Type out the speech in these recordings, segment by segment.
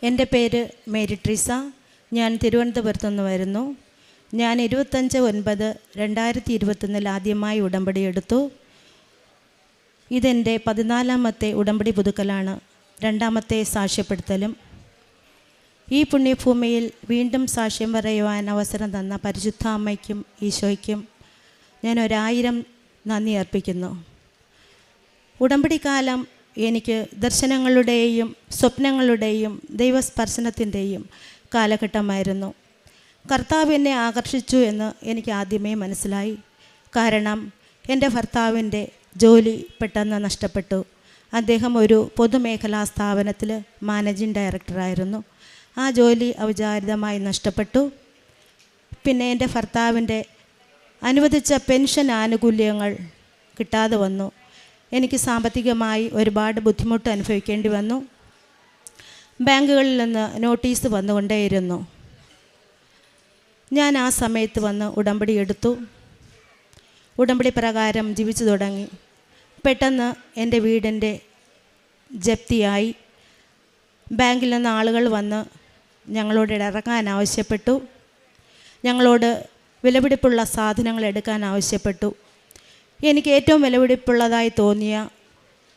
എൻ്റെ പേര് മേരി ട്രീസ. ഞാൻ തിരുവനന്തപുരത്തു നിന്ന് വരുന്നു. ഞാൻ 25/9/2021 ആദ്യമായി ഉടമ്പടി എടുത്തു. ഇതെൻ്റെ 14ാമത്തെ ഉടമ്പടി പുതുക്കലാണ്, 2ാമത്തെ സാക്ഷ്യപ്പെടുത്തലും. ഈ പുണ്യഭൂമിയിൽ വീണ്ടും സാക്ഷ്യം പറയുവാൻ അവസരം തന്ന പരിശുദ്ധ അമ്മയ്ക്കും ഈശോയ്ക്കും ഞാൻ 1000 നന്ദി അർപ്പിക്കുന്നു. ഉടമ്പടിക്കാലം എനിക്ക് ദർശനങ്ങളുടെയും സ്വപ്നങ്ങളുടെയും ദൈവസ്പർശനത്തിൻ്റെയും കാലഘട്ടമായിരുന്നു. കർത്താവ് എന്നെ ആകർഷിച്ചു എന്ന് എനിക്ക് ആദ്യമേ മനസ്സിലായി. കാരണം എൻ്റെ ഭർത്താവിൻ്റെ ജോലി പെട്ടെന്ന് നഷ്ടപ്പെട്ടു. അദ്ദേഹം ഒരു പൊതുമേഖലാ സ്ഥാപനത്തിൽ മാനേജിംഗ് ഡയറക്ടറായിരുന്നു. ആ ജോലി ഔചാരിതമായി നഷ്ടപ്പെട്ടു. പിന്നെ എൻ്റെ ഭർത്താവിൻ്റെ അനുവദിച്ച പെൻഷൻ ആനുകൂല്യങ്ങൾ കിട്ടാതെ വന്നു. എനിക്ക് സാമ്പത്തികമായി ഒരുപാട് ബുദ്ധിമുട്ട് അനുഭവിക്കേണ്ടി വന്നു. ബാങ്കുകളിൽ നിന്ന് നോട്ടീസ് വന്നുകൊണ്ടേയിരുന്നു. ഞാൻ ആ സമയത്ത് വന്ന് ഉടമ്പടി എടുത്തു. ഉടമ്പടി പ്രകാരം ജീവിച്ചു തുടങ്ങി. പെട്ടെന്ന് എൻ്റെ വീടിൻ്റെ ജപ്തിയായി. ബാങ്കിൽ നിന്ന് ആളുകൾ വന്ന് ഞങ്ങളോട് ഇറങ്ങാൻ ആവശ്യപ്പെട്ടു. ഞങ്ങളോട് വിലപിടിപ്പുള്ള സാധനങ്ങൾ എടുക്കാൻ ആവശ്യപ്പെട്ടു. എനിക്ക് ഏറ്റവും വിലപിടിപ്പുള്ളതായി തോന്നിയ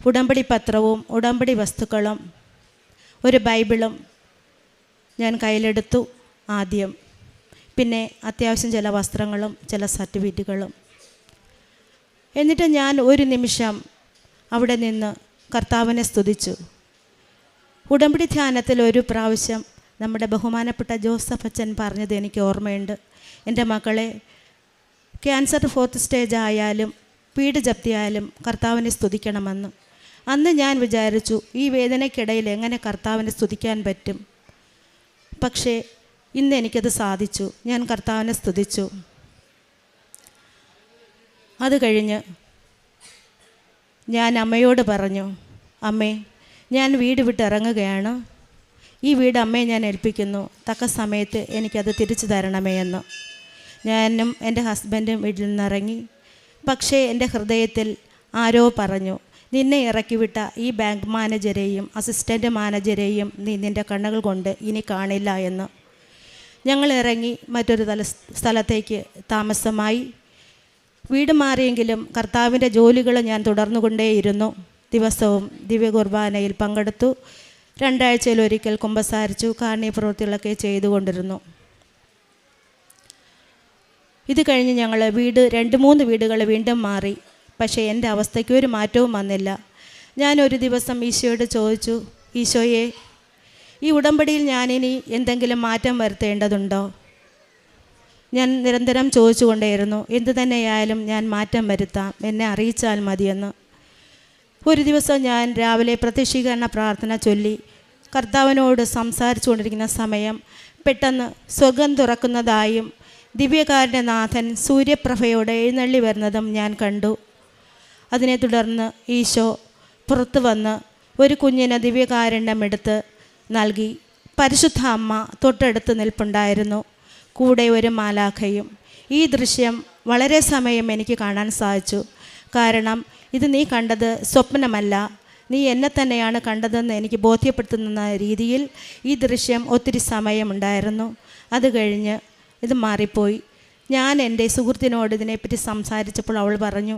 ഉടമ്പടി പത്രവും ഉടമ്പടി വസ്തുക്കളും ഒരു ബൈബിളും ഞാൻ കയ്യിലെടുത്തു ആദ്യം. പിന്നെ അത്യാവശ്യം ചില വസ്ത്രങ്ങളും ചില സർട്ടിഫിക്കറ്റുകളും. എന്നിട്ട് ഞാൻ ഒരു നിമിഷം അവിടെ നിന്ന് കർത്താവിനെ സ്തുതിച്ചു. ഉടമ്പടി ധ്യാനത്തിൽ ഒരു പ്രാവശ്യം നമ്മുടെ ബഹുമാനപ്പെട്ട ജോസഫ് അച്ഛൻ പറഞ്ഞത് എനിക്ക് ഓർമ്മയുണ്ട്. എൻ്റെ മക്കളെ, ക്യാൻസർ 4th സ്റ്റേജ് ആയാലും വീട് ജപ്തിയായാലും കർത്താവിനെ സ്തുതിക്കണമെന്ന്. അന്ന് ഞാൻ വിചാരിച്ചു, ഈ വേദനയ്ക്കിടയിൽ എങ്ങനെ കർത്താവിനെ സ്തുതിക്കാൻ പറ്റും? പക്ഷേ ഇന്ന് എനിക്കത് സാധിച്ചു. ഞാൻ കർത്താവിനെ സ്തുതിച്ചു. അത് കഴിഞ്ഞ് ഞാൻ അമ്മയോട് പറഞ്ഞു, അമ്മേ, ഞാൻ വീട് വിട്ട് ഇറങ്ങുകയാണ്. ഈ വീട് അമ്മയെ ഞാൻ ഏൽപ്പിക്കുന്നു. തക്ക സമയത്ത് എനിക്കത് തിരിച്ചു തരണമേ എന്ന്. ഞാനും എൻ്റെ ഹസ്ബൻഡും വീട്ടിൽ നിന്നിറങ്ങി. പക്ഷേ എൻ്റെ ഹൃദയത്തിൽ ആരോ പറഞ്ഞു, നിന്നെ ഇറക്കിവിട്ട ഈ ബാങ്ക് മാനേജരെയും അസിസ്റ്റൻ്റ് മാനേജരെയും നീ നിൻ്റെ കണ്ണുകൾ കൊണ്ട് ഇനി കാണില്ല എന്ന്. ഞങ്ങൾ ഇറങ്ങി മറ്റൊരു സ്ഥലത്തേക്ക് താമസമായി. വീട് മാറിയെങ്കിലും കർത്താവിൻ്റെ ജോലികൾ ഞാൻ തുടർന്നുകൊണ്ടേയിരുന്നു. ദിവസവും ദിവ്യകുർബാനയിൽ പങ്കെടുത്തു. 2 ആഴ്ചയിലൊരിക്കൽ കുമ്പസാരിച്ചു. കാരുണ്യ പ്രവൃത്തികളൊക്കെ ചെയ്തുകൊണ്ടിരുന്നു. ഇത് കഴിഞ്ഞ് ഞങ്ങൾ 2-3 വീടുകൾ വീണ്ടും മാറി. പക്ഷേ എൻ്റെ അവസ്ഥയ്ക്ക് ഒരു മാറ്റവും വന്നില്ല. ഞാനൊരു ദിവസം ഈശോയോട് ചോദിച്ചു, ഈശോയെ, ഈ ഉടമ്പടിയിൽ ഞാനിനി എന്തെങ്കിലും മാറ്റം വരുത്തേണ്ടതുണ്ടോ? ഞാൻ നിരന്തരം ചോദിച്ചുകൊണ്ടേയിരുന്നു. എന്തു തന്നെയായാലും ഞാൻ മാറ്റം വരുത്താം, എന്നെ അറിയിച്ചാൽ മതിയെന്ന്. ഒരു ദിവസം ഞാൻ രാവിലെ പ്രത്യക്ഷീകരണ പ്രാർത്ഥന ചൊല്ലി കർത്താവിനോട് സംസാരിച്ചു കൊണ്ടിരിക്കുന്ന സമയം പെട്ടെന്ന് സ്വർഗം തുറക്കുന്നതായും ദിവ്യകാരുണ്യ നാഥൻ സൂര്യപ്രഭയോടെ എഴുന്നള്ളി വരുന്നതും ഞാൻ കണ്ടു. അതിനെ തുടർന്ന് ഈശോ പുറത്തു വന്ന് ഒരു കുഞ്ഞിന് ദിവ്യകാരുണ്യം എടുത്ത് നൽകി. പരിശുദ്ധ അമ്മ തൊട്ടടുത്ത് നിൽപ്പുണ്ടായിരുന്നു, കൂടെ ഒരു മാലാഖയും. ഈ ദൃശ്യം വളരെ സമയം എനിക്ക് കാണാൻ സാധിച്ചു. കാരണം ഇത് നീ കണ്ടത് സ്വപ്നമല്ല, നീ എന്നെ തന്നെയാണ് കണ്ടതെന്ന് എനിക്ക് ബോധ്യപ്പെടുത്തുന്ന രീതിയിൽ ഈ ദൃശ്യം ഒത്തിരി സമയമുണ്ടായിരുന്നു. അത് കഴിഞ്ഞ് ഇത് മാറിപ്പോയി. ഞാൻ എൻ്റെ സുഹൃത്തിനോട് ഇതിനെപ്പറ്റി സംസാരിച്ചപ്പോൾ അവൾ പറഞ്ഞു,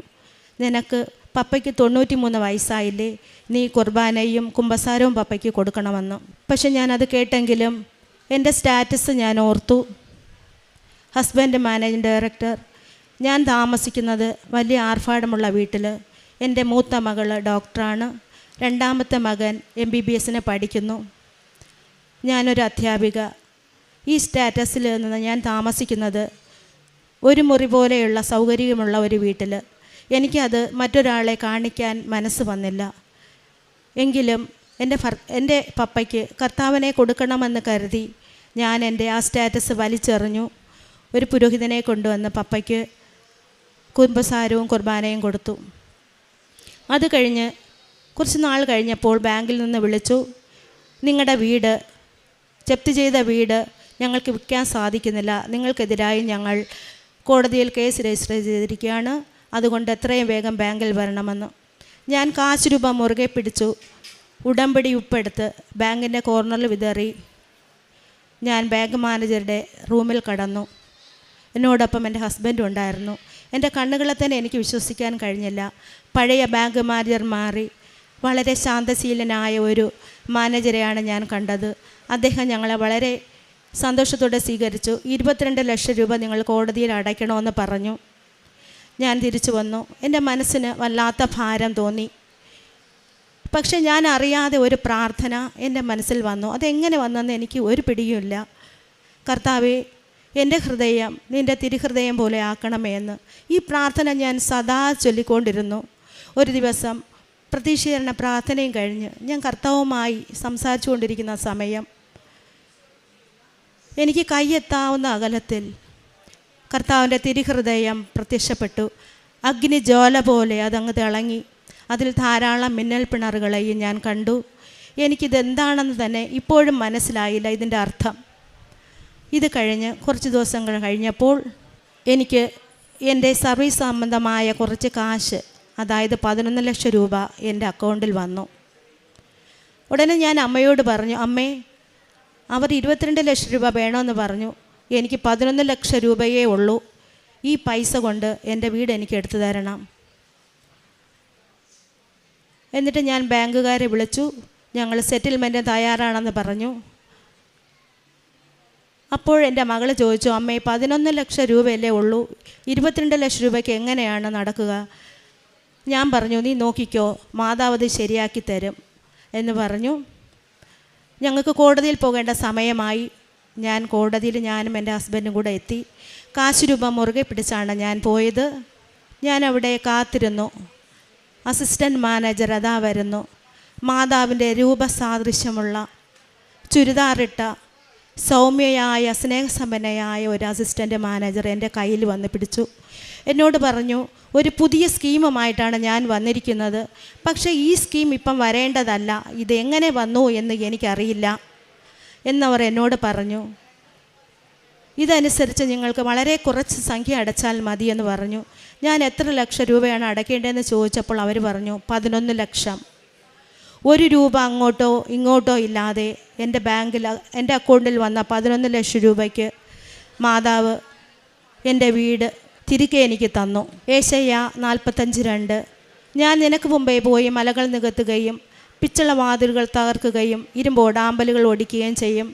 നിനക്ക് പപ്പയ്ക്ക് 93 വയസ്സായില്ലേ, നീ കുർബാനയും കുമ്പസാരവും പപ്പയ്ക്ക് കൊടുക്കണമെന്ന്. പക്ഷെ ഞാനത് കേട്ടെങ്കിലും എൻ്റെ സ്റ്റാറ്റസ് ഞാൻ ഓർത്തു. Husband managing director. ഞാൻ താമസിക്കുന്നത് വലിയ ആർഭാടമുള്ള വീട്ടിൽ. എൻ്റെ മൂത്ത മകൾ ഡോക്ടറാണ്. 2ാമത്തെ മകൻ MBBS പഠിക്കുന്നു. ഞാനൊരു അധ്യാപിക. ഈ സ്റ്റാറ്റസിൽ നിന്ന് ഞാൻ താമസിക്കുന്നത് ഒരു മുറി പോലെയുള്ള സൗകര്യമുള്ള ഒരു വീട്ടിൽ. എനിക്കത് മറ്റൊരാളെ കാണിക്കാൻ മനസ്സ് വന്നില്ല. എങ്കിലും എൻ്റെ പപ്പയ്ക്ക് കർത്താവിനെ കൊടുക്കണമെന്ന് കരുതി ഞാൻ എൻ്റെ ആ സ്റ്റാറ്റസ് വലിച്ചെറിഞ്ഞു. ഒരു പുരോഹിതനെ കൊണ്ടുവന്ന് പപ്പയ്ക്ക് കുമ്പസാരവും കുർബാനയും കൊടുത്തു. അത് കഴിഞ്ഞ് കുറച്ച് നാൾ കഴിഞ്ഞപ്പോൾ ബാങ്കിൽ നിന്ന് വിളിച്ചു, നിങ്ങളുടെ വീട്, ജപ്തി ചെയ്ത വീട് ഞങ്ങൾക്ക് വിൽക്കാൻ സാധിക്കുന്നില്ല, നിങ്ങൾക്കെതിരായി ഞങ്ങൾ കോടതിയിൽ കേസ് രജിസ്റ്റർ ചെയ്തിരിക്കുകയാണ്, അതുകൊണ്ട് എത്രയും വേഗം ബാങ്കിൽ വരണമെന്ന്. ഞാൻ കാശ് രൂപ മുറുകെ പിടിച്ചു. ഉടമ്പടി ഉപ്പെടുത്ത് ബാങ്കിൻ്റെ കോർണറിൽ വിതറി ഞാൻ ബാങ്ക് മാനേജറുടെ റൂമിൽ കടന്നു. എന്നോടൊപ്പം എൻ്റെ ഹസ്ബൻഡും ഉണ്ടായിരുന്നു. എൻ്റെ കണ്ണുകളെ തന്നെ എനിക്ക് വിശ്വസിക്കാൻ കഴിഞ്ഞില്ല. പഴയ ബാങ്ക് മാനേജർ മാറി വളരെ ശാന്തശീലനായ ഒരു മാനേജരെയാണ് ഞാൻ കണ്ടത്. അദ്ദേഹം ഞങ്ങളെ വളരെ സന്തോഷത്തോടെ സ്വീകരിച്ചു. 22 ലക്ഷം രൂപ നിങ്ങൾ കോടതിയിൽ അടയ്ക്കണമെന്ന് പറഞ്ഞു. ഞാൻ തിരിച്ചു വന്നു. എൻ്റെ മനസ്സിന് വല്ലാത്ത ഭാരം തോന്നി. പക്ഷെ ഞാൻ അറിയാതെ ഒരു പ്രാർത്ഥന എൻ്റെ മനസ്സിൽ വന്നു. അതെങ്ങനെ വന്നെന്ന് എനിക്ക് ഒരു പിടിയുമില്ല. കർത്താവേ, എൻ്റെ ഹൃദയം നിൻ്റെ തിരുഹൃദയം പോലെ ആക്കണമേ എന്ന്. ഈ പ്രാർത്ഥന ഞാൻ സദാ ചൊല്ലിക്കൊണ്ടിരുന്നു. ഒരു ദിവസം പ്രതീക്ഷീകരണ പ്രാർത്ഥനയും കഴിഞ്ഞ് ഞാൻ കർത്താവുമായി സംസാരിച്ചു കൊണ്ടിരിക്കുന്ന സമയം എനിക്ക് കൈയെത്താവുന്ന അകലത്തിൽ കർത്താവിൻ്റെ തിരുഹൃദയം പ്രത്യക്ഷപ്പെട്ടു. അഗ്നിജ്വാല പോലെ അതങ്ങ് തിളങ്ങി. അതിൽ ധാരാളം മിന്നൽ പിണറുകളെയും ഞാൻ കണ്ടു. എനിക്കിതെന്താണെന്ന് തന്നെ ഇപ്പോഴും മനസ്സിലായില്ല ഇതിൻ്റെ അർത്ഥം. ഇത് കഴിഞ്ഞ് കുറച്ച് ദിവസങ്ങൾ കഴിഞ്ഞപ്പോൾ എനിക്ക് എൻ്റെ സർവീസ് സംബന്ധമായ കുറച്ച് കാശ്, അതായത് 11 ലക്ഷം രൂപ എൻ്റെ അക്കൗണ്ടിൽ വന്നു. ഉടനെ ഞാൻ അമ്മയോട് പറഞ്ഞു, അമ്മേ, അവർ 22 ലക്ഷം രൂപ വേണമെന്ന് പറഞ്ഞു. എനിക്ക് 11 ലക്ഷം രൂപയേ ഉള്ളൂ. ഈ പൈസ കൊണ്ട് എൻ്റെ വീട് എനിക്ക് എടുത്തു തരണം. എന്നിട്ട് ഞാൻ ബാങ്കുകാരെ വിളിച്ചു. ഞങ്ങൾ സെറ്റിൽമെൻറ്റ് തയ്യാറാണെന്ന് പറഞ്ഞു. അപ്പോൾ എൻ്റെ മകൾ ചോദിച്ചു, അമ്മേ, 11 ലക്ഷം രൂപയല്ലേ ഉള്ളൂ, 22 ലക്ഷം രൂപയ്ക്ക് എങ്ങനെയാണ് നടക്കുക? ഞാൻ പറഞ്ഞു, നീ നോക്കിക്കോ, മാതാവത് ശരിയാക്കി തരും എന്ന് പറഞ്ഞു. ഞങ്ങൾക്ക് കോടതിയിൽ പോകേണ്ട സമയമായി. ഞാൻ കോടതിയിൽ ഞാനും എൻ്റെ ഹസ്ബൻഡും കൂടെ എത്തി. കാശ് രൂപ മുറുകെ പിടിച്ചാണ് ഞാൻ പോയത്. ഞാൻ അവിടെ കാത്തിരുന്നു. അസിസ്റ്റൻറ്റ് മാനേജർ അതാ വരുന്നു. മാതാവിൻ്റെ രൂപസാദൃശ്യമുള്ള ചുരിദാറിട്ട സൗമ്യയായ സ്നേഹസമ്പന്നയായ ഒരു അസിസ്റ്റൻ്റ് മാനേജർ എൻ്റെ കയ്യിൽ വന്ന് പിടിച്ചു. എന്നോട് പറഞ്ഞു, ഒരു പുതിയ സ്കീമുമായിട്ടാണ് ഞാൻ വന്നിരിക്കുന്നത്. പക്ഷേ ഈ സ്കീം ഇപ്പം വരേണ്ടതല്ല, ഇതെങ്ങനെ വന്നു എന്ന് എനിക്കറിയില്ല എന്നവർ എന്നോട് പറഞ്ഞു. ഇതനുസരിച്ച് നിങ്ങൾക്ക് വളരെ കുറച്ച് സംഖ്യ അടച്ചാൽ മതിയെന്ന് പറഞ്ഞു. ഞാൻ എത്ര ലക്ഷം രൂപയാണ് അടയ്ക്കേണ്ടതെന്ന് ചോദിച്ചപ്പോൾ അവർ പറഞ്ഞു 11 ലക്ഷം. 1 രൂപ അങ്ങോട്ടോ ഇങ്ങോട്ടോ ഇല്ലാതെ എൻ്റെ അക്കൗണ്ടിൽ വന്ന 11 ലക്ഷം രൂപയ്ക്ക് മാതാവ് എൻ്റെ വീട് തിരികെ എനിക്ക് തന്നു. ഏശയ്യ 45:2 ഞാൻ നിനക്ക് മുമ്പേ പോയി മലകൾ നികത്തുകയും പിച്ചള വാതിലുകൾ തകർക്കുകയും ഇരുമ്പോടാമ്പലുകൾ ഒടിക്കുകയും ചെയ്യും.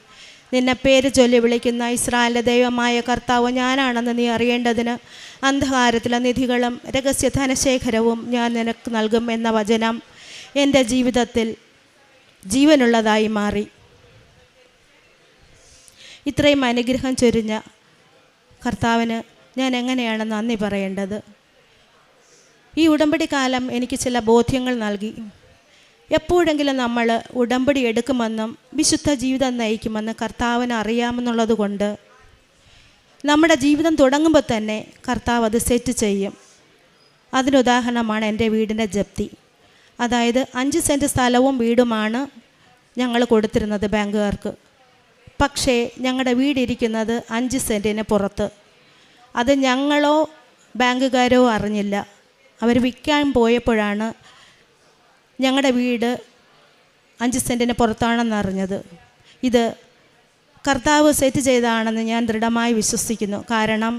നിന്നെ പേര് ചൊല്ലി വിളിക്കുന്ന ഇസ്രായേലിൻ്റെ ദൈവമായ കർത്താവ് ഞാനാണെന്ന് നീ അറിയേണ്ടതിന് അന്ധകാരത്തിലെ നിധികളും രഹസ്യ ധനശേഖരവും ഞാൻ നിനക്ക് നൽകും എന്ന വചനം എൻ്റെ ജീവിതത്തിൽ ജീവനുള്ളതായി മാറി. ഇത്രയും അനുഗ്രഹം ചൊരിഞ്ഞ കർത്താവിന് ഞാൻ എങ്ങനെയാണ് നന്ദി പറയേണ്ടത്? ഈ ഉടമ്പടി കാലം എനിക്ക് ചില ബോധ്യങ്ങൾ നൽകി. എപ്പോഴെങ്കിലും നമ്മൾ ഉടമ്പടി എടുക്കുമെന്നും വിശുദ്ധ ജീവിതം നയിക്കുമെന്ന് കർത്താവിന് അറിയാമെന്നുള്ളത് കൊണ്ട് നമ്മുടെ ജീവിതം തുടങ്ങുമ്പോൾ തന്നെ കർത്താവ് അത് സെറ്റ് ചെയ്യും. അതിനുദാഹരണമാണ് എൻ്റെ വീടിൻ്റെ ജപ്തി. അതായത് 5 സെൻറ്റ് സ്ഥലവും വീടുമാണ് ഞങ്ങൾ കൊടുത്തിരുന്നത് ബാങ്കുകാർക്ക്. പക്ഷേ ഞങ്ങളുടെ വീടിരിക്കുന്നത് 5 സെൻറ്റിന് പുറത്ത്. അത് ഞങ്ങളോ ബാങ്കുകാരോ അറിഞ്ഞില്ല. അവർ വിൽക്കാൻ പോയപ്പോഴാണ് ഞങ്ങളുടെ വീട് 5 സെൻറ്റിന് പുറത്താണെന്ന് അറിഞ്ഞത്. ഇത് കർത്താവ് സെറ്റ് ചെയ്തതാണെന്ന് ഞാൻ ദൃഢമായി വിശ്വസിക്കുന്നു. കാരണം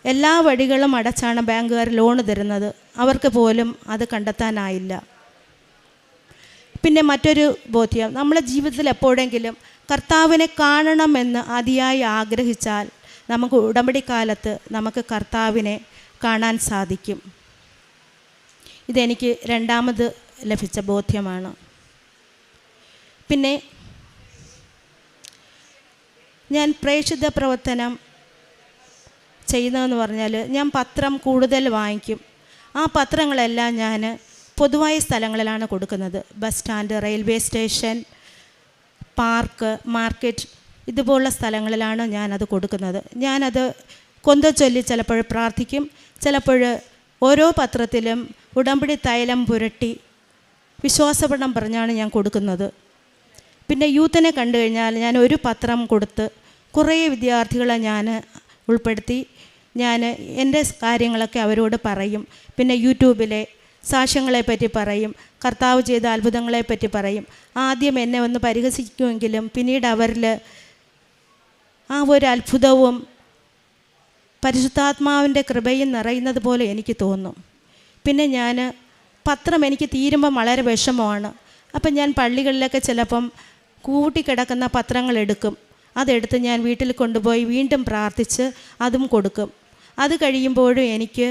എല്ലാ വഴികളും അടച്ചാണ് ബാങ്കുകാർ ലോൺ തരുന്നത്. അവർക്ക് പോലും അത് കണ്ടെത്താനായില്ല. പിന്നെ മറ്റൊരു ബോധ്യം, നമ്മുടെ ജീവിതത്തിൽ എപ്പോഴെങ്കിലും കർത്താവിനെ കാണണമെന്ന് അതിയായി ആഗ്രഹിച്ചാൽ നമുക്ക് ഉടമ്പടിക്കാലത്ത് നമുക്ക് കർത്താവിനെ കാണാൻ സാധിക്കും. ഇതെനിക്ക് രണ്ടാമത് ലഭിച്ച ബോധ്യമാണ്. പിന്നെ ഞാൻ പ്രേക്ഷിത പ്രവർത്തനം ചെയ്യുന്നതെന്ന് പറഞ്ഞാൽ ഞാൻ പത്രം കൂടുതൽ വാങ്ങിക്കും. ആ പത്രങ്ങളെല്ലാം ഞാൻ പൊതുവായ സ്ഥലങ്ങളിലാണ് കൊടുക്കുന്നത്. Bus stand, railway station, park, market, ഇതുപോലുള്ള സ്ഥലങ്ങളിലാണ് ഞാനത് കൊടുക്കുന്നത്. ഞാനത് കൊന്തച്ചൊല്ലി ചിലപ്പോൾ പ്രാർത്ഥിക്കും. ചിലപ്പോൾ ഓരോ പത്രത്തിലും ഉടമ്പടി തൈലം പുരട്ടി വിശ്വാസപടം പറഞ്ഞാണ് ഞാൻ കൊടുക്കുന്നത്. പിന്നെ യൂത്തിനെ കണ്ടു കഴിഞ്ഞാൽ ഞാൻ ഒരു പത്രം കൊടുത്ത് കുറേ വിദ്യാർത്ഥികളെ ഞാൻ ഉൾപ്പെടുത്തി ഞാൻ എൻ്റെ കാര്യങ്ങളൊക്കെ അവരോട് പറയും. പിന്നെ യൂട്യൂബിലെ സാക്ഷ്യങ്ങളെപ്പറ്റി പറയും, കർത്താവ് ചെയ്ത അത്ഭുതങ്ങളെപ്പറ്റി പറയും. ആദ്യം എന്നെ ഒന്ന് പരിഹസിക്കുമെങ്കിലും പിന്നീട് അവരിൽ ആ ഒരു അത്ഭുതവും പരിശുദ്ധാത്മാവിൻ്റെ കൃപയും നിറയുന്നത് പോലെ എനിക്ക് തോന്നും. പിന്നെ ഞാൻ പത്രം എനിക്ക് തീരുമ്പം വളരെ വിഷമമാണ്. അപ്പം ഞാൻ പള്ളികളിലൊക്കെ ചിലപ്പം കൂട്ടിക്കിടക്കുന്ന പത്രങ്ങൾ എടുക്കും. അതെടുത്ത് ഞാൻ വീട്ടിൽ കൊണ്ടുപോയി വീണ്ടും പ്രാർത്ഥിച്ച് അതും കൊടുക്കും. അത് കഴിയുമ്പോഴും എനിക്ക്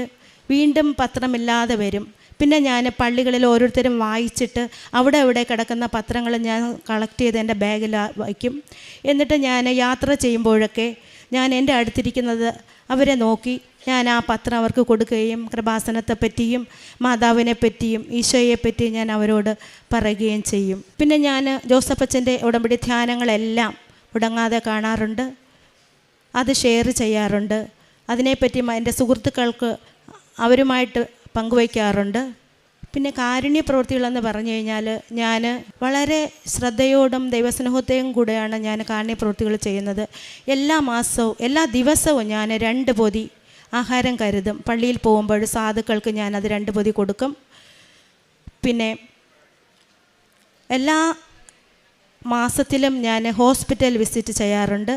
വീണ്ടും പത്രമില്ലാതെ വരും. പിന്നെ ഞാൻ പള്ളികളിൽ ഓരോരുത്തരും വായിച്ചിട്ട് അവിടെ ഇവിടെ കിടക്കുന്ന പത്രങ്ങൾ ഞാൻ കളക്ട് ചെയ്ത് എൻ്റെ ബാഗിൽ വയ്ക്കും. എന്നിട്ട് ഞാൻ യാത്ര ചെയ്യുമ്പോഴൊക്കെ ഞാൻ എൻ്റെ അടുത്തിരിക്കുന്നത് അവരെ നോക്കി ഞാൻ ആ പത്രം അവർക്ക് കൊടുക്കുകയും കൃപാസനത്തെപ്പറ്റിയും മാതാവിനെ പറ്റിയും ഈശോയെപ്പറ്റിയും ഞാൻ അവരോട് പറയുകയും ചെയ്യും. പിന്നെ ഞാൻ ജോസഫച്ചൻ്റെ ഉടമ്പടി ധ്യാനങ്ങളെല്ലാം മുടങ്ങാതെ കാണാറുണ്ട്, അത് ഷെയർ ചെയ്യാറുണ്ട്. അതിനെപ്പറ്റി എൻ്റെ സുഹൃത്തുക്കൾക്ക് അവരുമായിട്ട് പങ്കുവയ്ക്കാറുണ്ട്. പിന്നെ കാരുണ്യ പ്രവൃത്തികളെന്ന് പറഞ്ഞു കഴിഞ്ഞാൽ ഞാൻ വളരെ ശ്രദ്ധയോടും ദൈവസ്നേഹത്തെയും കൂടെയാണ് ഞാൻ കാരുണ്യ പ്രവൃത്തികൾ ചെയ്യുന്നത്. എല്ലാ മാസവും എല്ലാ ദിവസവും ഞാൻ 2 പൊതി ആഹാരം കരുതും. പള്ളിയിൽ പോകുമ്പോൾ സാധുക്കൾക്ക് ഞാനത് 2 പൊതി കൊടുക്കും. പിന്നെ എല്ലാ മാസത്തിലും ഞാൻ ഹോസ്പിറ്റൽ വിസിറ്റ് ചെയ്യാറുണ്ട്.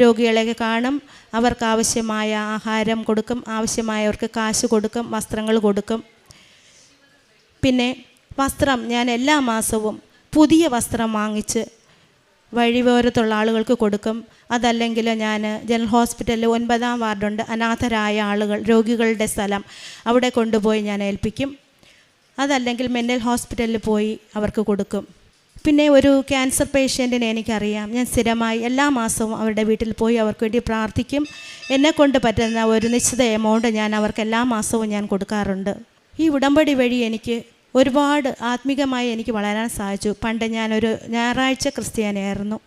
രോഗികളെയൊക്കെ കാണും, അവർക്ക് ആവശ്യമായ ആഹാരം കൊടുക്കും, ആവശ്യമായവർക്ക് കാശ് കൊടുക്കും, വസ്ത്രങ്ങൾ കൊടുക്കും. പിന്നെ വസ്ത്രം ഞാൻ എല്ലാ മാസവും പുതിയ വസ്ത്രം വാങ്ങിച്ച് വഴിയോരത്തുള്ള ആളുകൾക്ക് കൊടുക്കും. അതല്ലെങ്കിൽ ഞാൻ ജനറൽ ഹോസ്പിറ്റലിൽ 9-ാം വാർഡുണ്ട്, അനാഥരായ ആളുകൾ, രോഗികളുടെ സ്ഥലം, അവിടെ കൊണ്ടുപോയി ഞാൻ ഏൽപ്പിക്കും. അതല്ലെങ്കിൽ മെൻ്റൽ ഹോസ്പിറ്റലിൽ പോയി അവർക്ക് കൊടുക്കും. പിന്നെ ഒരു ക്യാൻസർ പേഷ്യൻറ്റിനെ എനിക്കറിയാം. ഞാൻ സ്ഥിരമായി എല്ലാ മാസവും അവരുടെ വീട്ടിൽ പോയി അവർക്ക് വേണ്ടി പ്രാർത്ഥിക്കും. എന്നെക്കൊണ്ട് പറ്റുന്ന ഒരു നിശ്ചിത എമൗണ്ട് ഞാൻ അവർക്ക് എല്ലാ മാസവും ഞാൻ കൊടുക്കാറുണ്ട്. ഈ ഉടമ്പടി വഴി എനിക്ക് ഒരുപാട് ആത്മീകമായി എനിക്ക് വളരാൻ സാധിച്ചു. പണ്ട് ഞാനൊരു ഞായറാഴ്ച ക്രിസ്ത്യാനിയായിരുന്നു.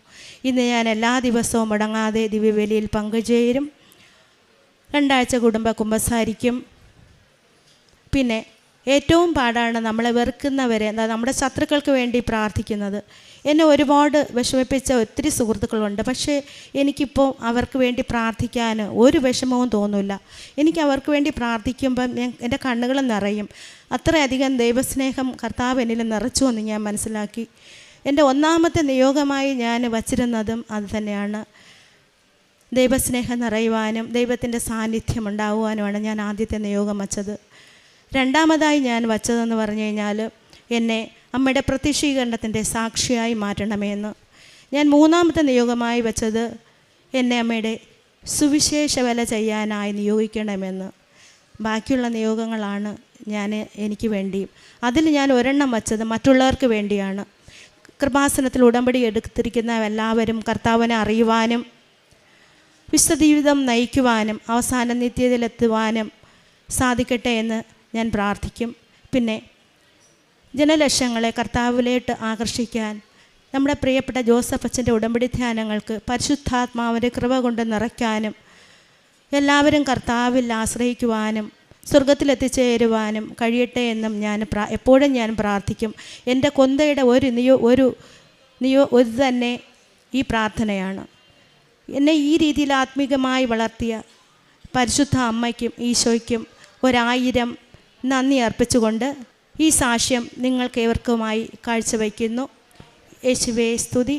ഇന്ന് ഞാൻ എല്ലാ ദിവസവും മുടങ്ങാതെ ദിവ്യബലിയിൽ പങ്കുചേരും. 2 ആഴ്ച കൂടുമ്പോൾ കുമ്പസാരിക്കും. പിന്നെ ഏറ്റവും പാടാണ് നമ്മളെ വെറുക്കുന്നവരെ, നമ്മുടെ ശത്രുക്കൾക്ക് വേണ്ടി പ്രാർത്ഥിക്കുന്നത്. എന്നെ ഒരുപാട് വിഷമിപ്പിച്ച ഒത്തിരി സുഹൃത്തുക്കളുണ്ട്. പക്ഷേ എനിക്കിപ്പോൾ അവർക്ക് വേണ്ടി പ്രാർത്ഥിക്കാൻ ഒരു വിഷമവും തോന്നില്ല. എനിക്ക് അവർക്ക് വേണ്ടി പ്രാർത്ഥിക്കുമ്പം എൻ്റെ കണ്ണുകൾ നിറയും. അത്രയധികം ദൈവസ്നേഹം കർത്താവ് എന്നിൽ നിറച്ചു എന്ന് ഞാൻ മനസ്സിലാക്കി. എൻ്റെ 1ാമത്തെ നിയോഗമായി ഞാൻ വച്ചിരുന്നതും അത് തന്നെയാണ്. ദൈവസ്നേഹം നിറയുവാനും ദൈവത്തിൻ്റെ സാന്നിധ്യം ഉണ്ടാകുവാനുമാണ് ഞാൻ ആദ്യത്തെ നിയോഗം വച്ചത്. 2ാമതായി ഞാൻ വച്ചതെന്ന് പറഞ്ഞു കഴിഞ്ഞാൽ എന്നെ അമ്മയുടെ പ്രത്യക്ഷീകരണത്തിൻ്റെ സാക്ഷിയായി മാറ്റണമെന്ന്. ഞാൻ 3ാമത്തെ നിയോഗമായി വെച്ചത് എന്നെ അമ്മയുടെ സുവിശേഷ വേല ചെയ്യാനായി നിയോഗിക്കണമെന്ന്. ബാക്കിയുള്ള നിയോഗങ്ങളാണ് എനിക്ക് വേണ്ടിയും. അതിൽ ഞാൻ ഒരെണ്ണം വച്ചത് മറ്റുള്ളവർക്ക് വേണ്ടിയാണ്. കൃപാസനത്തിൽ ഉടമ്പടി എടുത്തിരിക്കുന്ന എല്ലാവരും കർത്താവിനെ അറിയുവാനും വിശുദ്ധ ജീവിതം നയിക്കുവാനും അവസാന നിത്യതയിലെത്തുവാനും സാധിക്കട്ടെ എന്ന് ഞാൻ പ്രാർത്ഥിക്കും. പിന്നെ ജനലക്ഷങ്ങളെ കർത്താവിലേക്ക് ആകർഷിക്കാൻ നമ്മുടെ പ്രിയപ്പെട്ട ജോസഫ് അച്ഛൻ്റെ ഉടമ്പടി ധ്യാനങ്ങൾക്ക് പരിശുദ്ധാത്മാവിൻ്റെ കൃപ കൊണ്ട് നിറയ്ക്കാനും എല്ലാവരും കർത്താവിൽ ആശ്രയിക്കുവാനും സ്വർഗത്തിലെത്തിച്ചേരുവാനും കഴിയട്ടെ എന്നും എപ്പോഴും ഞാൻ പ്രാർത്ഥിക്കും. എൻ്റെ കൊന്തയുടെ ഒരു തന്നെ ഈ പ്രാർത്ഥനയാണ്. എന്നെ ഈ രീതിയിൽ ആത്മീകമായി വളർത്തിയ പരിശുദ്ധ അമ്മയ്ക്കും ഈശോയ്ക്കും 1000 നന്ദി അർപ്പിച്ചുകൊണ്ട് ഈ സാക്ഷ്യം നിങ്ങൾക്കേവർക്കുമായി കാഴ്ചവയ്ക്കുന്നു. യേശുവേ സ്തുതി.